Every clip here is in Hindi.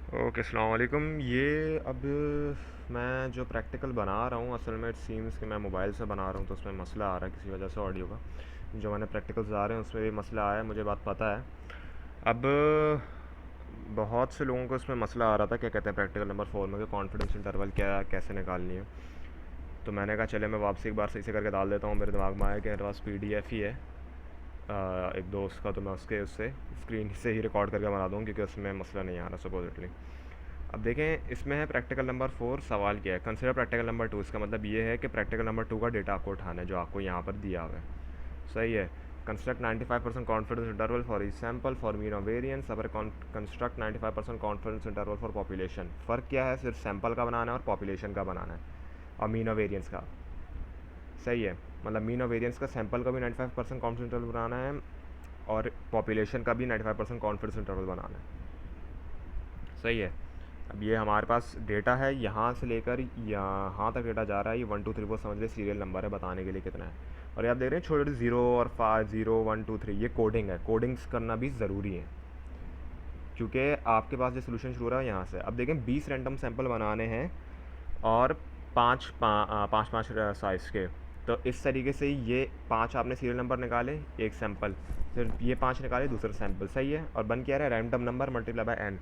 ओके, अस्सलाम वालेकुम। ये अब मैं जो प्रैक्टिकल बना रहा हूँ, असल में इट सीम्स कि मैं मोबाइल से बना रहा हूँ, तो उसमें मसला आ रहा है किसी वजह से ऑडियो का। जो मैंने प्रैक्टिकल्स आ रहे हैं उसमें भी मसला आया है, मुझे बात पता है। अब बहुत से लोगों को इसमें मसला आ रहा था, क्या कहते हैं, प्रैक्टिकल नंबर 4 में कि कॉन्फिडेंस इंटरवल क्या कैसे निकालनी है। तो मैंने कहा चले मैं वापसी एक बार सही से करके डाल देता हूँ। मेरे दिमाग में आया कि मेरे पास PDF ही है एक दोस्त का, तो मैं उससे स्क्रीन से ही रिकॉर्ड करके बना दूँ, क्योंकि उसमें मसला नहीं आ रहा सपोजिटली। अब देखें, इसमें है प्रैक्टिकल नंबर 4, सवाल क्या है, कंसिडर प्रैक्टिकल नंबर 2। इसका मतलब ये है कि प्रैक्टिकल नंबर 2 का डेटा आपको उठाना है जो आपको यहाँ पर दिया हुआ है। सही है। Construct 95% confidence interval for each sample for mean of variance. अगर construct 95% confidence interval for population. फ़र्क क्या है, सिर्फ सैम्पल का बनाना है और पॉपुलेशन का बनाना है, और मीन ऑफ वेरिएंस का। सही है। मतलब मीन ऑफ वेरिएंस का सैम्पल का भी 95% कॉन्फिडेंस इंटरवल बनाना है, और पॉपुलेशन का भी 95% कॉन्फिडेंस इंटरवल बनाना है। सही है। अब ये हमारे पास डेटा है, यहाँ से लेकर यहाँ तक डेटा जा रहा है। ये 1 2 3 4 समझ ले सीरियल नंबर है, बताने के लिए कितना है। और ये आप देख रहे हैं छोटे छोटे 0 और 5, 0 1 2 3, ये कोडिंग है। कोडिंग्स करना भी ज़रूरी है, क्योंकि आपके पास जो सोल्यूशन शुरू हो रहा है यहाँ से। अब देखें, 20 रैंडम सैंपल बनाने हैं, और पाँच पाँच पाँच साइज़ के। तो इस तरीके से ये 5 आपने सीरियल नंबर निकाले, एक सैंपल, फिर ये 5 निकाले दूसरा सैंपल। सही है। और बन क्या रहा है, random number multiply by N.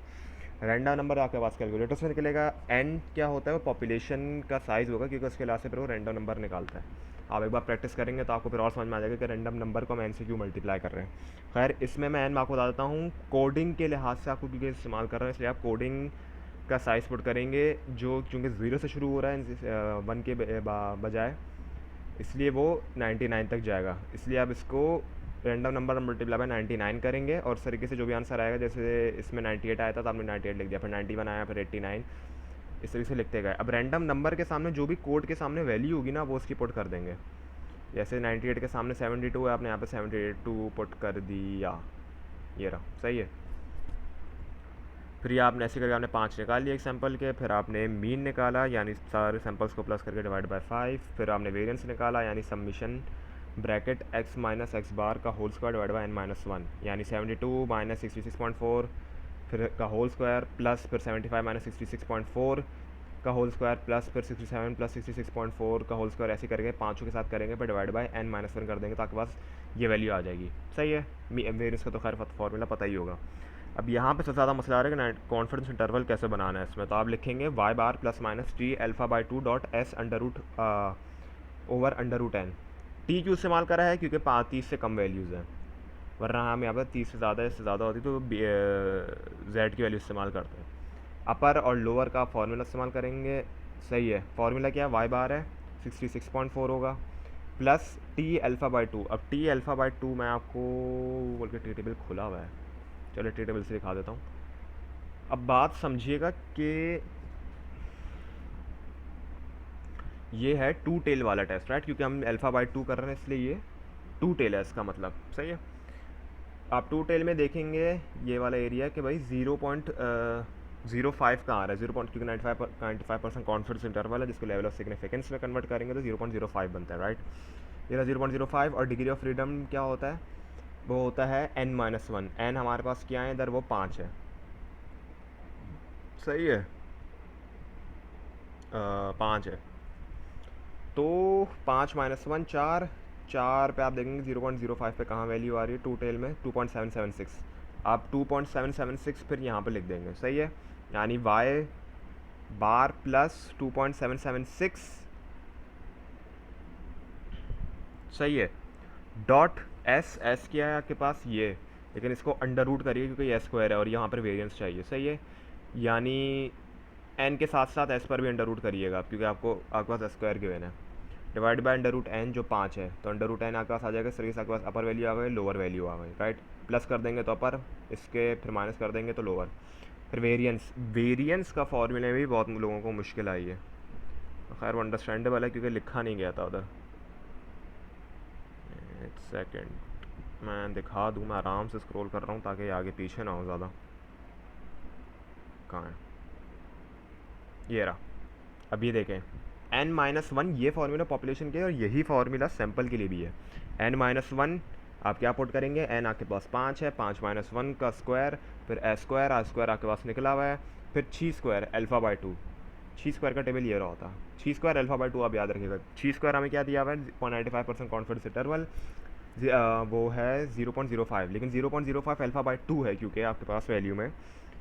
Random number आपके पास कैलकुलेटर से निकलेगा। एन क्या होता है, वो पॉपुलेशन का साइज़ होगा, क्योंकि उसके लास्ट से फिर वो रैंडम नंबर निकालता है। आप एक बार प्रैक्टिस करेंगे तो आपको फिर और समझ में आ जाएगा कि रैंडम नंबर को हम एन से क्यों मल्टीप्लाई कर रहे हैं। खैर, इसमें मैं एन आपको बता देता हूँ। कोडिंग के लिहाज से आपको क्योंकि इस्तेमाल कर रहे हैं, इसलिए आप कोडिंग का साइज़ पुट करेंगे, जो चूँकि 0 से शुरू हो रहा है 1 के बजाय, इसलिए वो 99 तक जाएगा। इसलिए आप इसको रैंडम नंबर मल्टीप्लाई बाय 99 करेंगे, और इस तरीके से जो भी आंसर आएगा, जैसे इसमें 98 आया था तो आपने 98 लिख दिया, फिर 91 आया, फिर 89, इस तरीके से लिखते गए। अब रैंडम नंबर के सामने जो भी कोड के सामने वैल्यू होगी ना, वो उसकी पुट कर देंगे। जैसे 98 के सामने 72 है, आपने यहाँ पे 72 पुट कर दिया, ये रहा। सही है। फिर ये आपने ऐसे करके आपने 5 निकाल लिए एक सैंपल के, फिर आपने मीन निकाला, यानी सारे सैंपल्स को प्लस करके डिवाइड बाय 5। फिर आपने वेरिएंस निकाला, यानी summation bracket x minus x bar का whole square divide by n-1, यानी 72 माइनस 66.4 फिर का होल स्क्वायर, प्लस फिर 75 माइनस 66.4 का होल स्क्वायर, प्लस फिर 67 प्लस 66.4 का होल स्क्वायर। ऐसे करके पाँचों के साथ करेंगे, फिर डिवाइड बाय n-1 कर देंगे, तो आपके पास ये वैल्यू आ जाएगी। सही है। वेरियंस का तो खैर फार्मूला पता ही होगा। अब यहाँ पे सबसे ज़्यादा मसला आ रहा है कि कॉन्फिडेंस इंटरवल कैसे बनाना है इसमें। तो आप लिखेंगे y bar plus minus T alpha by 2 dot S under root over under root N. T क्यों इस्तेमाल करा है, क्योंकि 30 से कम वैल्यूज़ हैं, वरना हम यहाँ पर 30 से ज़्यादा, इससे ज़्यादा होती तो जेड की वैल्यू इस्तेमाल करते हैं। अपर और लोअर का फार्मूला इस्तेमाल करेंगे। सही है। फार्मूला क्या है, वाई बार है 66.4 होगा, प्लस टी अल्फ़ा बाई 2। अब टी अल्फ़ा बाई 2 मैं आपको, बल्कि टी टेबल खुला हुआ है, चलो टी टेबल से दिखा देता हूँ। अब बात समझिएगा कि ये है 2 टेल वाला टेस्ट, राइट, क्योंकि हम अल्फ़ा बाई 2 कर रहे हैं, इसलिए ये 2 टेल है इसका मतलब। सही है। आप 2 टेल में देखेंगे ये वाला एरिया कि भाई 0.05 कहाँ आ रहा है, 0 क्योंकि 95% कॉन्फिडेंस इंटरवल है, जिसको लेवल ऑफ सिग्निफिकेंस में कन्वर्ट करेंगे तो 0.05 बनता है, राइट। ये 0.05। और डिग्री ऑफ फ्रीडम क्या होता है, वो होता है n-1। n हमारे पास क्या है इधर, वो 5 है। सही है। 5 है, तो 5-1 4, 4 पे आप देखेंगे 0.05 पे कहाँ वैल्यू आ रही है, 2 टेल में 2.776। आप 2.776 फिर यहाँ पे लिख देंगे। सही है। यानी y बार प्लस 2.776। सही है। डॉट एस क्या है आपके पास ये, लेकिन इसको अंडर रूट करिए क्योंकि ये स्क्वायर है और यहाँ पर वेरिएंस चाहिए। सही है। यानी एन के साथ साथ एस पर भी अंडर रूट करिएगा, क्योंकि आपके पास स्क्वायर गिवन है। Divide by under root N जो 5 है, तो अंडर रूट एन आपके पास आ जाएगा। सर आपके पास अपर वैल्यू आ गई, लोअर वैल्यू आ गई, राइट। प्लस कर देंगे तो अपर, इसके फिर माइनस कर देंगे तो लोअर। फिर वेरिएंस, वेरिएंस का फॉर्मूले भी बहुत लोगों को मुश्किल आई है। खैर वो अंडरस्टैंडेबल है क्योंकि लिखा नहीं गया था उधर। एक सेकेंड मैं दिखा दूँ, मैं आराम से स्क्रॉल कर रहा हूँ ताकि आगे पीछे ना हो ज़्यादा। कहाँ है, ये रहा। अब ये देखें, n-1 ये फार्मूला पॉपुलेशन के, और यही फार्मूला सैंपल के लिए भी है। n-1 आप क्या पुट करेंगे, n आपके पास 5 है, 5 - 1 का स्क्वायर, फिर s स्क्वायर, r स्क्वायर आपके पास निकला हुआ है, फिर छी स्क्वायर अल्फ़ा बाई टू, छी स्क्वायर का टेबल ये रहा होता, छी स्क्वायर अल्फ़ा बाई टू आप याद रखिएगा। छी स्क्वायर हमें क्या दिया हुआ है 0.95% कॉन्फिडेंस इंटरवल, वो है 0.05, लेकिन 0.05 अल्फ़ा बाई टू है क्योंकि आपके पास वैल्यू में,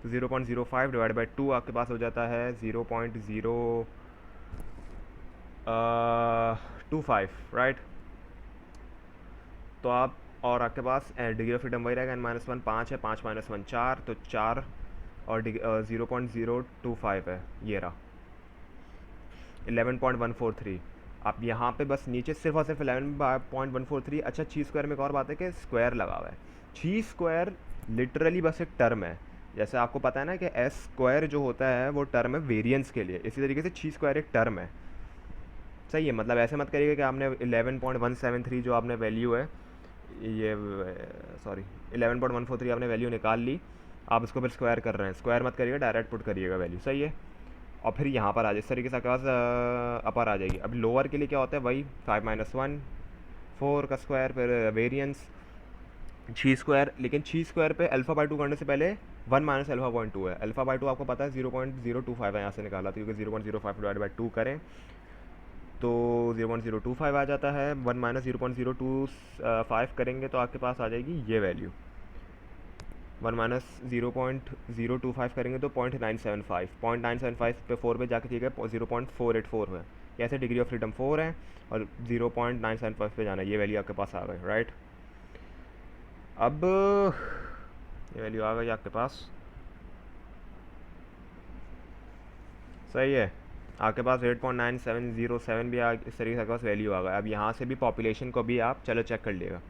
तो 0.05 डिवाइड बाई टू आपके पास हो जाता है 0.025, राइट। तो आप, और आपके पास डिग्री ऑफ फ्रीडम वही रहेगा, n-1 5 है, 5 - 1 4, तो 4 और 0.025 है, ये रहा 11.143। आप यहाँ पे बस नीचे सिर्फ और सिर्फ 11.143। अच्छा, छी स्क्वायर में एक और बात है कि स्क्वायर लगा हुआ है। छी स्क्वायर लिटरली बस एक टर्म है, जैसे आपको पता है ना कि एस स्क्वायर जो होता है वो टर्म है वेरिएंस के लिए, इसी तरीके से छी स्क्वायर एक टर्म है, सही है। मतलब ऐसे मत करिएगा कि आपने 11.173 जो आपने वैल्यू है, ये सॉरी 11.143 आपने वैल्यू निकाल ली, आप इसको फिर स्क्वायर कर रहे हैं, स्क्वायर मत करिएगा, डायरेक्ट पुट करिएगा वैल्यू, सही है। और फिर यहाँ पर आ जाए इस तरीके से आपके पास अपर आ जाएगी। अब लोअर के लिए क्या होता है, वही 5 - 1 4 का स्क्वायर, फिर वेरिएंस छी स्क्वायर, लेकिन छी स्क्वायर पे अल्फ़ा बाई टू करने से पहले 1 - अल्फ़ा पॉइंट टू है। अल्फ़ा बाई टू आपको पता है 0.025 है, यहाँ से निकाला था क्योंकि 0.05 डिवाइड बाई टू करें तो 0.025 आ जाता है। 1 - 0.025 करेंगे तो आपके पास आ जाएगी ये वैल्यू, 1 - 0.025 करेंगे तो 0.975, 0.975 पे 4 पे जाके ठीक है 0.484 है। कैसे, डिग्री ऑफ फ्रीडम 4 है और 0.975 पे जाना है, ये वैल्यू आपके पास आ गई, राइट। अब ये वैल्यू आ गई आपके पास, सही है। आपके पास 8.9707 भी इस तरीके से आपके पास वैल्यू आ गया। अब यहाँ से भी पॉपुलेशन को भी आप चलो चेक कर लिएगा,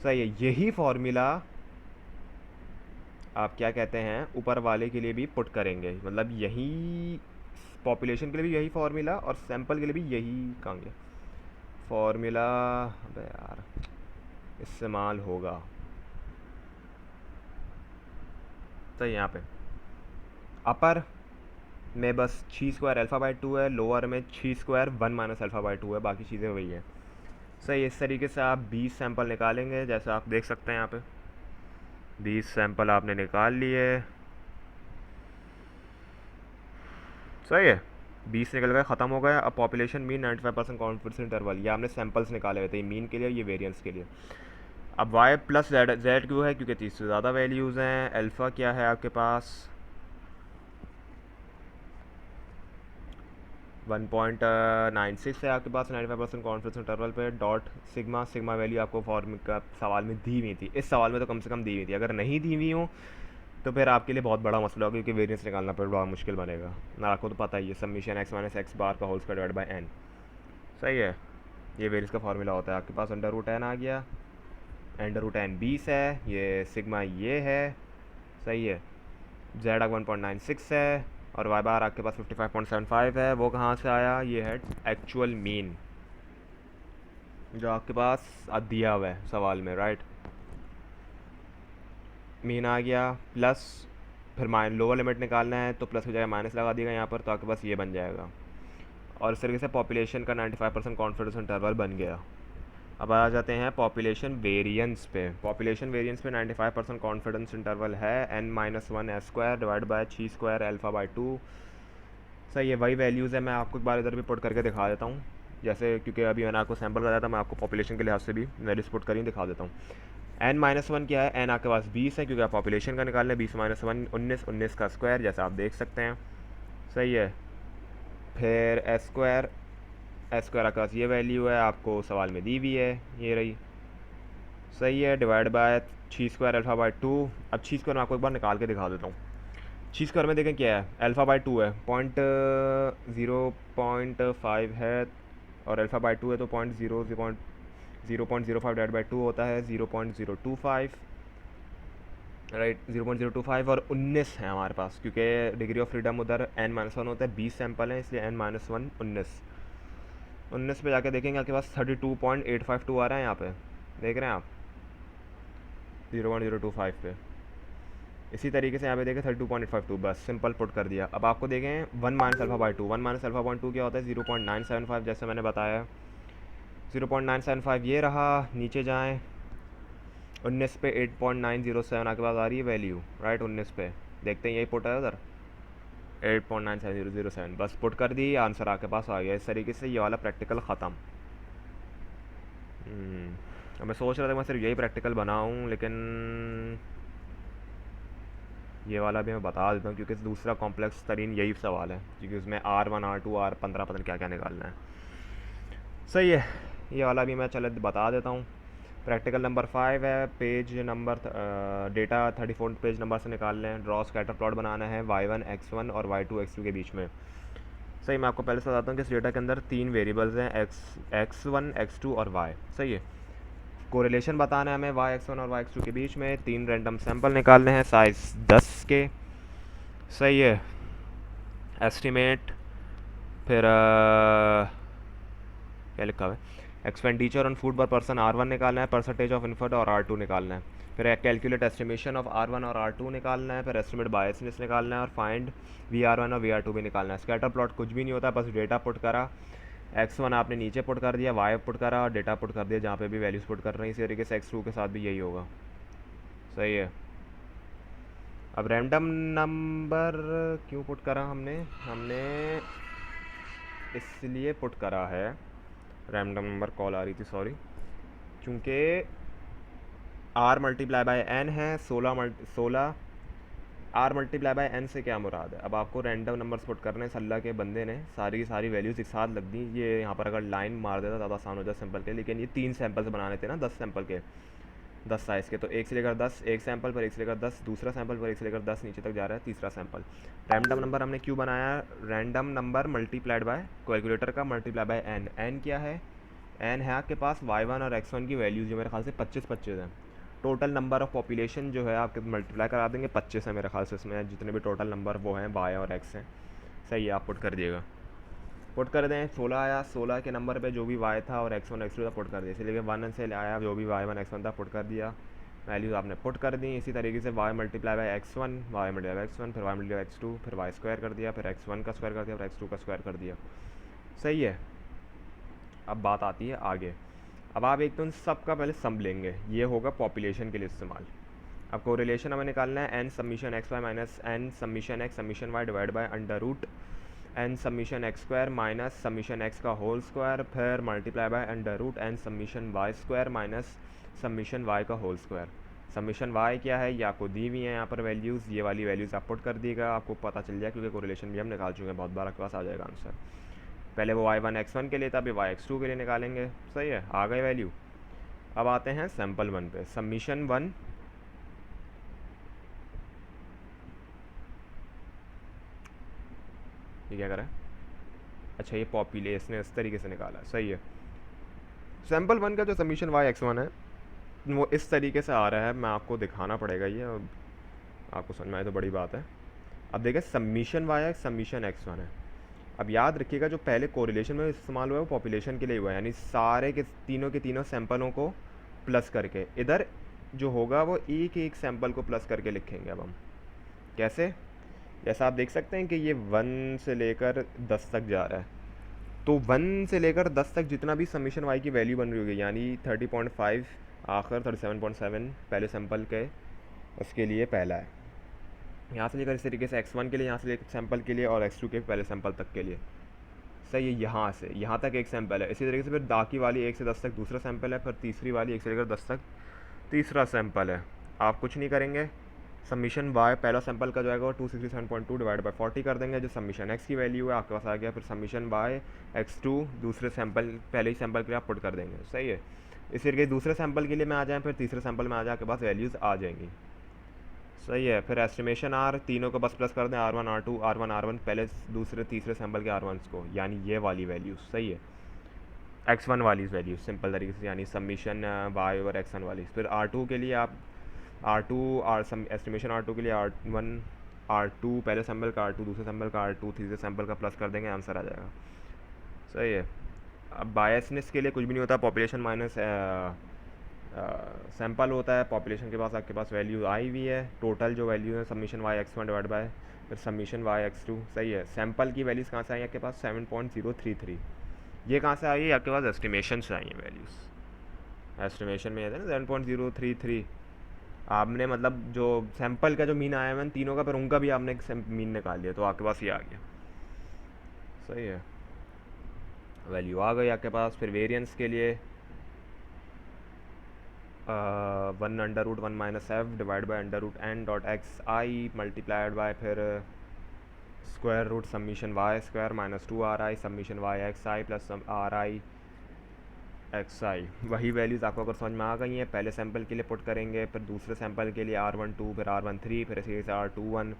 सही है। यही फॉर्मूला आप क्या कहते हैं ऊपर वाले के लिए भी पुट करेंगे, मतलब यही पॉपुलेशन के लिए भी यही फार्मूला और सैंपल के लिए भी यही कहाँ गया फार्मूला, अबे यार इस्तेमाल होगा, तो यहाँ पे अपर में बस छी स्क्वायर अल्फ़ा बाई टू है, लोअर में छी स्क्वायर 1 - अल्फ़ा बाई टू है, बाकी चीज़ें वही है, सही। इस तरीके से आप 20 सैंपल निकालेंगे, जैसे आप देख सकते हैं यहाँ पे 20 सैंपल आपने निकाल लिए, सही है। 20 निकल गए, ख़त्म हो गया। अब पॉपुलेशन मीन 95% कॉन्फिडेंस इंटरवल, ये आपने सैंपल्स निकाले हुए थे, मीन के लिए, ये वेरिएंस के लिए। अब वाई प्लस जेड, जेड क्यों है, क्योंकि 30 से ज़्यादा वैल्यूज़ हैं। अल्फ़ा क्या है आपके पास 1.96 है आपके पास 95% कॉन्फिडेंस इंटरवल पे। डॉट सिग्मा, सिग्मा वैल्यू आपको फॉर्म का सवाल में दी हुई थी, इस सवाल में तो कम से कम दी हुई थी, अगर नहीं दी हुई हो तो फिर आपके लिए बहुत बड़ा मसला होगा, क्योंकि वेरिएंस निकालना फिर बड़ा मुश्किल बनेगा ना, आपको तो पता ही है समीशन x - x बार का whole square divide by n, सही है। ये वेरिएंस का फार्मूला होता है आपके पास, √n आ गया, √n 20 है, ये सिग्मा ये है, सही है। z 1.96 है और y बार आपके पास 55.75 है, वो कहाँ से आया, ये है एक्चुअल मीन जो आपके पास दिया हुआ है सवाल में, राइट। मीन आ गया, प्लस फिर लोअर लिमिट निकालना है तो प्लस हो जाएगा, माइनस लगा दिएगा यहाँ पर, तो आपके पास ये बन जाएगा। और इस तरीके से पॉपुलेशन का 95% कॉन्फिडेंस इंटरवल बन गया। अब आ जाते हैं पॉपुलेशन वेरिएंस पे। पॉपुलेशन वेरिएंस पे 95% कॉन्फिडेंस इंटरवल है n-1 S square divide by छी स्क्वायर अल्फ़ा बाई टू, सही है। वही वैल्यूज़ है, मैं आपको एक बार इधर भी पुट करके दिखा देता हूँ, जैसे क्योंकि अभी मैंने आपको सैम्पल कराया था, मैं आपको पॉपुलेशन के लिहाज से भी वैल्यूज पुट करी दिखा देता हूँ। n-1 क्या है, n आपके पास 20 है क्योंकि आप पॉपुलेशन का निकाल लें, 20 - 1 19, 19 का स्क्वायर जैसा आप देख सकते हैं, सही है। फिर एस स्क्वायर आपके पास ये वैल्यू है, आपको सवाल में दी हुई है, ये रही, सही है, डिवाइड बाय छी स्क्वायर अल्फ़ा बाई टू। अब छी स्क्वायर मैं आपको एक बार निकाल के दिखा देता हूँ। छी स्क्वायर में देखें क्या है, अल्फ़ा बाई टू है 0.05 है और अल्फ़ा बाई टू है तो 0.05 डिवाइड बाई टू होता है 0.025, राइट, 0.025 और 19 है हमारे पास, क्योंकि डिग्री ऑफ फ्रीडम उधर n-1 होता है, 20 सैंपल हैं इसलिए n-1 19 पे जाके देखेंगे आपके पास 32.852 आ रहा है, यहाँ पे देख रहे हैं आप 0.025 पे। इसी तरीके से यहाँ पे देखें 32.852, बस सिंपल पुट कर दिया। अब आपको देखें 1 - alpha by two, 1 - alpha by two क्या होता है 0.975, जैसे मैंने बताया 0.975 ये रहा। नीचे जाएँ 19 पे 8.907 आपके पास आ रही है वैल्यू, राइट, 19 पे देखते हैं यही पुट है उधर 8.97007 बस पुट कर दी, आंसर आपके पास आ गया। इस तरीके से ये वाला प्रैक्टिकल ख़त्म। अब मैं सोच रहा था मैं सिर्फ यही प्रैक्टिकल बनाऊँ, लेकिन ये वाला भी मैं बता देता हूँ क्योंकि दूसरा कॉम्प्लेक्स तरीन यही सवाल है, क्योंकि उसमें R1 R2 R15 पता नहीं क्या क्या निकालना है। सही है, ये वाला भी मैं चले बता देता हूँ। प्रैक्टिकल नंबर 5 है, page number data 34 page number से निकालना है। ड्रॉ स्कैटर प्लॉट बनाना है y1 x1 और y2 x2 के बीच में। सही, मैं आपको पहले से बताता हूँ कि इस डेटा के अंदर 3 वेरिएबल्स हैं, x1 x2 और y। सही है, कोरिलेशन बताना है हमें y1 और y2 के बीच में। 3 रैंडम सैंपल निकालने हैं साइज़ 10 के। सही है, एस्टिमेट, फिर क्या लिखा हुआ है, एक्सपेंडिचर ऑन फूड पर पर्सन R1 निकालना है, परसेंटेज ऑफ इनपुट और R2 निकालना है, फिर कैलकुलेट एस्टिमेशन ऑफ R1 और R2 निकालना है, फिर एस्टिमेट बायसनेस निकालना है और फाइंड VR1 और VR2 भी निकालना है। स्कैटर प्लॉट कुछ भी नहीं होता, बस डेटा पुट करा, x1 आपने नीचे पुट कर दिया, y पुट करा और डेटा पुट कर दिया जहाँ पे भी वैल्यूज़ पुट कर रहे हैं। इसी तरीके से x2 के साथ भी यही होगा। सही है, अब रैंडम नंबर क्यों पुट करा हमने इसलिए पुट करा है, रैंडम नंबर कॉल आ रही थी सॉरी, क्योंकि r मल्टीप्लाई बाय n है 16 r मल्टीप्लाई बाय n से क्या मुराद है। अब आपको रैंडम नंबर्स पुट करने हैं, अल्लाह के बंदे ने सारी की सारी वैल्यूज़ एक साथ लग दी। ये यहाँ पर अगर लाइन मार देता ज़्यादा आसान हो जाए सैंपल के, लेकिन ये 3 सैंपल बनाने थे ना, 10 सैंपल के, 10 साइज़ के, तो 1 से लेकर 10 एक सैंपल पर, 1 से लेकर 10 दूसरा सैंपल पर, 1 से लेकर 10 नीचे तक जा रहा है तीसरा सैंपल। रैंडम नंबर हमने क्यों बनाया, random number multiplied by calculator का मल्टीप्लाई बाय n क्या है, n है आपके पास y1 और x1 की वैल्यूज़ जो मेरे ख्याल से 25 हैं। टोटल नंबर ऑफ़ पॉपुलेशन जो है आपके मल्टीप्लाई करा देंगे 25 है मेरे ख्याल से, इसमें जितने भी टोटल नंबर वो हैं y और x हैं। सही है, आप पुट कर दिएगा, पुट कर दें। 16 आया, 16 के नंबर पे जो भी y था और x1 x2 था पुट कर दिया, इसलिए 1 से आया जो भी y1 x1 था पुट कर दिया, वैल्यूज़ आपने पुट कर दी। इसी तरीके से y multiply by x1, y multiply by x1, फिर y मल्टीप्लाई बाय x2, फिर y स्क्वायर कर दिया, फिर x1 का स्क्वायर कर दिया, फिर x2 का स्क्वायर कर दिया। सही है, अब बात आती है आगे। अब आप एक तो इन सब का पहले सम लेंगे, ये होगा पॉपुलेशन के लिए इस्तेमाल। अब कोरिलेशन हमें निकालना है n summation X Y minus n summation X summation Y divide by under root n summation X square minus summation X का होल स्क्वायर, फिर multiply by under root n summation Y square minus summation Y का होल स्क्वायर। समीशन वाई क्या है, ये आपको दी हुई है यहाँ पर वैल्यूज़, ये वाली वैल्यूज़ आप पुट कर दिएगा, आपको पता चल जाए क्योंकि कोरिलेशन भी हम निकाल चुके हैं, बहुत बार आपके पास आ जाएगा आंसर। पहले वो y1 x1 के लिए था, अभी y2 के लिए निकालेंगे। सही है, आ गए वैल्यू। अब आते हैं सैम्पल 1 पे, समीशन 1 ये क्या करा है, अच्छा ये पॉपुलेशन इस तरीके से निकाला है। सही है, सैम्पल 1 का जो समीशन y(x1) है वो इस तरीके से आ रहा है, मैं आपको दिखाना पड़ेगा, ये आपको समझ में आए तो बड़ी बात है। अब देखिए समीशन y समीशन x1 है। अब याद रखिएगा जो पहले कोरिलेशन में इस्तेमाल हुआ है वो पॉपुलेशन के लिए हुआ है, यानी सारे के तीनों सैंपलों को प्लस करके, इधर जो होगा वो एक एक सैंपल को प्लस करके लिखेंगे। अब हम कैसे, जैसा आप देख सकते हैं कि ये 1 से लेकर 10 तक जा रहा है, तो 1 से लेकर 10 तक जितना भी समीशन वाई की वैल्यू बन रही होगी, यानी 30.5 आखिर 37.7 पहले सैंपल के उसके लिए पहला है, यहाँ से लेकर इस तरीके से x1 के लिए, यहाँ से लेकर सैंपल के लिए, और x2 के पहले सैंपल तक के लिए। सही है, यहाँ से यहाँ तक एक सैंपल है। इसी तरीके से फिर बाकी वाली 1 से 10 तक दूसरा सैंपल है, फिर तीसरी वाली 1 से लेकर 10 तक तीसरा सैंपल है। आप कुछ नहीं करेंगे, समीशन y पहला सैंपल का जो है वो 267.2 डिवाइड बाई 40 कर देंगे, जो समीशन x की वैल्यू है आपके पास आ गया। फिर समीशन y x2 दूसरे सैंपल पहले ही सैंपल के लिए आप पुट कर देंगे। सही है, इसी तरीके दूसरे सैंपल के लिए मैं आ जाएँ, फिर तीसरे सैंपल में आ जाए आपके पास वैल्यूज़ आ जाएंगी। सही है, फिर एस्टिमेशन r तीनों को बस प्लस कर दें, R1 R2 R1 R1 पहले दूसरे तीसरे सैंपल के R1s को, यानी ये वाली वैल्यूज़। सही है, x1 वाली वैल्यूज़ सिंपल तरीके से, यानी समीशन y और x1 वाली। फिर R2 के लिए आप एस्टिमेशन R2 के लिए R1 R2 पहले सैंपल का, R2 दूसरे सैंपल का, R2 तीसरे सैंपल का प्लस कर देंगे, आंसर आ जाएगा। सही है, अब बायसनेस के लिए कुछ भी नहीं होता, पॉपुलेशन माइनस सैंपल होता है, पॉपुलेशन के पास आपके पास वैल्यू आई हुई है, टोटल जो वैल्यू है summation Y x1 divide by फिर समीशन वाई x2। सही है, सैंपल की वैल्यूज़ कहाँ से आई आपके पास 7.033, ये कहाँ से आई है आपके पास एस्टिमेशन से आई है वैल्यूज़, एस्टिमेशन में है ना 7.033, आपने मतलब जो सैंपल का जो मीन आया है मैंने तीनों का, पर उनका भी आपने एक मीन निकाल लिया, तो आपके पास ये आ गया। सही है, वैल्यू आ गई आपके पास। फिर वेरिएंस के लिए 1/√1 - f divide by √n.xi multiplied by फिर square root summation Y square -2 ri summation y x i plus r i x i. वही वैल्यूज़ आपको अगर समझ में आ गई हैं, पहले सैंपल के लिए पुट करेंगे, फिर दूसरे सैंपल के लिए R12, फिर R13, फिर इसी से R21,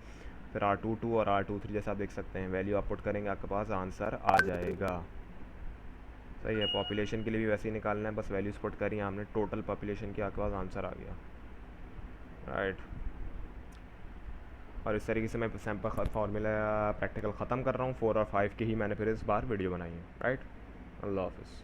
फिर R22 और R23, जैसा आप देख सकते हैं वैल्यू आप पुट करेंगे, आपके पास आंसर आ जाएगा। सही है, पॉपुलेशन के लिए भी वैसे ही निकालना है, बस वैल्यूज़ पुट करी हमने, टोटल पॉपुलेशन की आपके पास आंसर आ गया। राइट, और इस तरीके से मैं सैंपल फार्मूला प्रैक्टिकल ख़त्म कर रहा हूँ। 4 और 5 की ही मैंने फिर इस बार वीडियो बनाई है। राइट, अल्लाह हाफ़िज़।